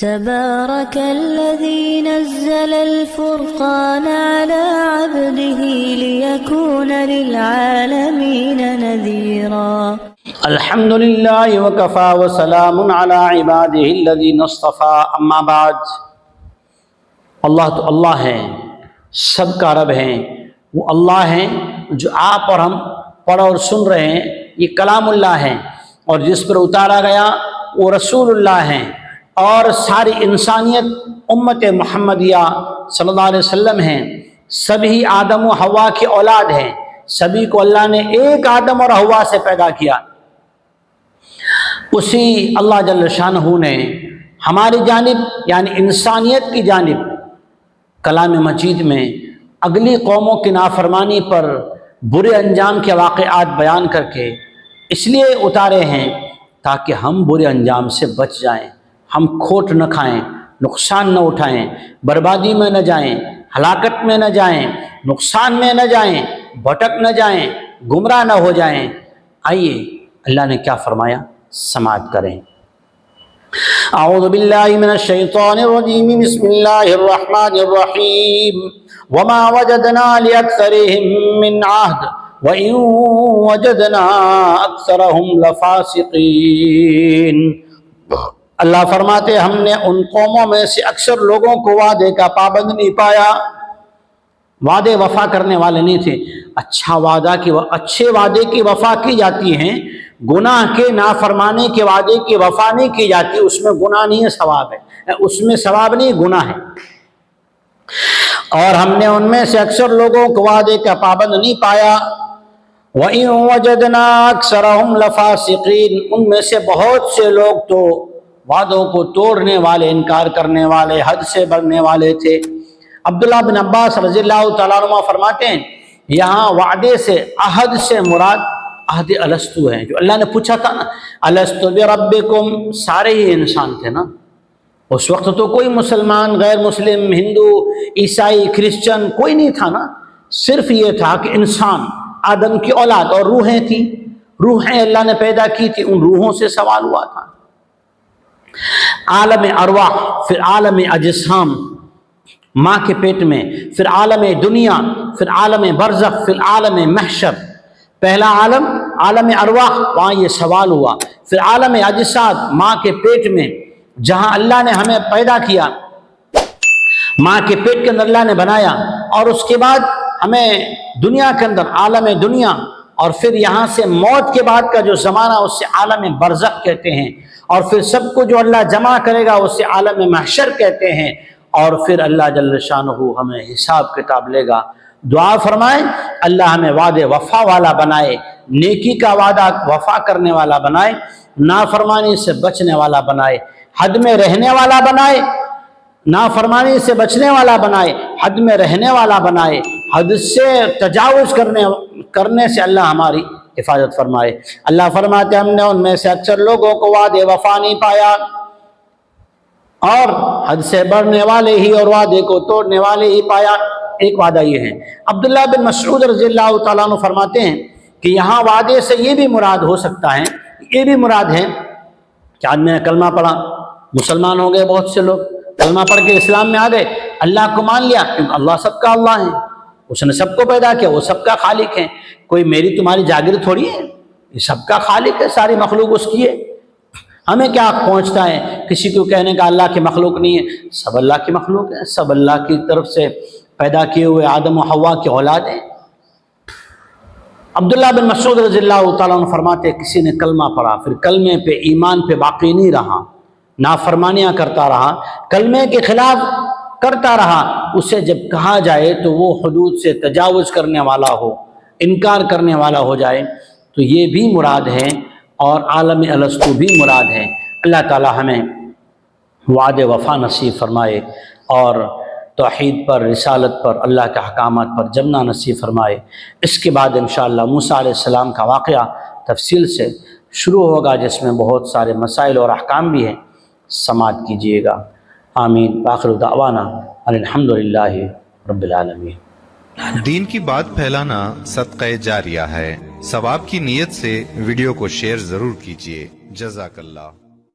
تبارك الذي نزل الفرقان على عبده ليكون للعالمين نذيرا الحمد لله وكفى وسلام على عباده الذين اصطفى اما بعد۔ اللہ تو اللہ ہیں، سب کا رب ہیں، وہ اللہ ہیں جو آپ اور ہم پڑھ اور سن رہے ہیں، یہ کلام اللہ ہے، اور جس پر اتارا گیا وہ رسول اللہ ہیں، اور ساری انسانیت امت محمدیہ صلی اللہ علیہ وسلم ہیں۔ سبھی آدم و حوا کی اولاد ہیں، سبھی کو اللہ نے ایک آدم اور حوا سے پیدا کیا۔ اسی اللہ جل شانہ نے ہماری جانب یعنی انسانیت کی جانب کلام مجید میں اگلی قوموں کی نافرمانی پر برے انجام کے واقعات بیان کر کے اس لیے اتارے ہیں تاکہ ہم برے انجام سے بچ جائیں، ہم کھوٹ نہ کھائیں، نقصان نہ اٹھائیں، بربادی میں نہ جائیں، ہلاکت میں نہ جائیں، نقصان میں نہ جائیں، بھٹک نہ جائیں، گمراہ نہ ہو جائیں۔ آئیے اللہ نے کیا فرمایا، سماعت کریں۔ اعوذ باللہ من الشیطان الرجیم، بسم اللہ الرحمن الرحیم۔ وما وجدنا لأکثرهم من عہد وإن وجدنا أکثرهم لفاسقین۔ اللہ فرماتے ہم نے ان قوموں میں سے اکثر لوگوں کو وعدے کا پابند نہیں پایا، وعدے وفا کرنے والے نہیں تھے۔ اچھے وعدے کی وفا کی جاتی ہیں، گناہ کے نافرمانے کے وعدے کی وفا نہیں کی جاتی، اس میں گناہ نہیں ہے، ثواب ہے، اس میں ثواب نہیں، گناہ ہے۔ اور ہم نے ان میں سے اکثر لوگوں کو وعدے کا پابند نہیں پایا۔ وَإِن وَجَدْنَا أَكْثَرَهُمْ لَفَاسِقِينَ، ان میں سے بہت سے لوگ تو وعدوں کو توڑنے والے، انکار کرنے والے، حد سے بڑھنے والے تھے۔ عبداللہ بن عباس رضی اللہ تعالیٰ عنہ فرماتے ہیں یہاں وعدے سے، عہد سے مراد عہد الستو ہے، جو اللہ نے پوچھا تھا نا، الستو بربکم، سارے ہی انسان تھے نا اس وقت، تو کوئی مسلمان، غیر مسلم، ہندو، عیسائی، کرسچن کوئی نہیں تھا نا، صرف یہ تھا کہ انسان آدم کی اولاد، اور روحیں تھیں، روحیں اللہ نے پیدا کی تھی، ان روحوں سے سوال ہوا تھا۔ عالم ارواح، پھر عالم اجسام ماں کے پیٹ میں، پھر عالم دنیا، پھر عالم برزخ، پھر عالم محشر۔ پہلا عالم عالم ارواح، وہاں یہ سوال ہوا، پھر عالم اجساد ماں کے پیٹ میں، جہاں اللہ نے ہمیں پیدا کیا، ماں کے پیٹ کے اندر اللہ نے بنایا، اور اس کے بعد ہمیں دنیا کے اندر عالم دنیا، اور پھر یہاں سے موت کے بعد کا جو زمانہ اسے عالم برزخ کہتے ہیں، اور پھر سب کو جو اللہ جمع کرے گا اسے عالم محشر کہتے ہیں، اور پھر اللہ جل شانہ ہمیں حساب کتاب لے گا۔ دعا فرمائیں اللہ ہمیں وعدے وفا والا بنائے، نیکی کا وعدہ وفا کرنے والا بنائے، نافرمانی سے بچنے والا بنائے، حد میں رہنے والا بنائے، نافرمانی سے بچنے والا بنائے، حد میں رہنے والا بنائے، حد سے تجاوز کرنے سے اللہ ہماری حفاظت فرمائے۔ اللہ فرماتے ہم نے ان میں سے اکثر لوگوں کو وعدے وفا نہیں پایا، اور حد سے بڑھنے والے ہی اور وعدے کو توڑنے والے ہی پایا۔ ایک وعدہ یہ ہے، عبداللہ بن مسعود رضی اللہ تعالیٰ عنہ فرماتے ہیں کہ یہاں وعدے سے یہ بھی مراد ہو سکتا ہے، یہ بھی مراد ہے کہ آدمی نے کلمہ پڑھا، مسلمان ہو گئے، بہت سے لوگ کلمہ پڑھ کے اسلام میں آ گئے، اللہ کو مان لیا، کیونکہ اللہ سب کا اللہ ہے، اس نے سب کو پیدا کیا، وہ سب کا خالق ہے، کوئی میری تمہاری جاگیر تھوڑی ہے، یہ سب کا خالق ہے، ساری مخلوق اس کی ہے۔ ہمیں کیا پہنچتا ہے کسی کو کہنے کا اللہ کی مخلوق نہیں ہے، سب اللہ کی مخلوق ہے، سب اللہ کی طرف سے پیدا کیے ہوئے آدم و حوا کی اولاد ہیں۔ عبداللہ بن مسعود رضی اللہ تعالیٰ عنہ فرماتے کسی نے کلمہ پڑھا، پھر کلمے پہ ایمان پہ باقی نہیں رہا، نافرمانیاں کرتا رہا، کلمے کے خلاف کرتا رہا، اسے جب کہا جائے تو وہ حدود سے تجاوز کرنے والا ہو، انکار کرنے والا ہو جائے، تو یہ بھی مراد ہے، اور عالم الستو بھی مراد ہے۔ اللہ تعالی ہمیں وعد وفا نصیب فرمائے، اور توحید پر، رسالت پر، اللہ کے احکامات پر جمنا نصیب فرمائے۔ اس کے بعد انشاءاللہ موسیٰ علیہ السلام کا واقعہ تفصیل سے شروع ہوگا، جس میں بہت سارے مسائل اور احکام بھی ہیں، سماعت کیجیے گا۔ آمین۔ آخر دعوانا الحمدللہ رب العالمین۔ دین کی بات پھیلانا صدقہ جاریہ ہے، ثواب کی نیت سے ویڈیو کو شیئر ضرور کیجیے۔ جزاک اللہ۔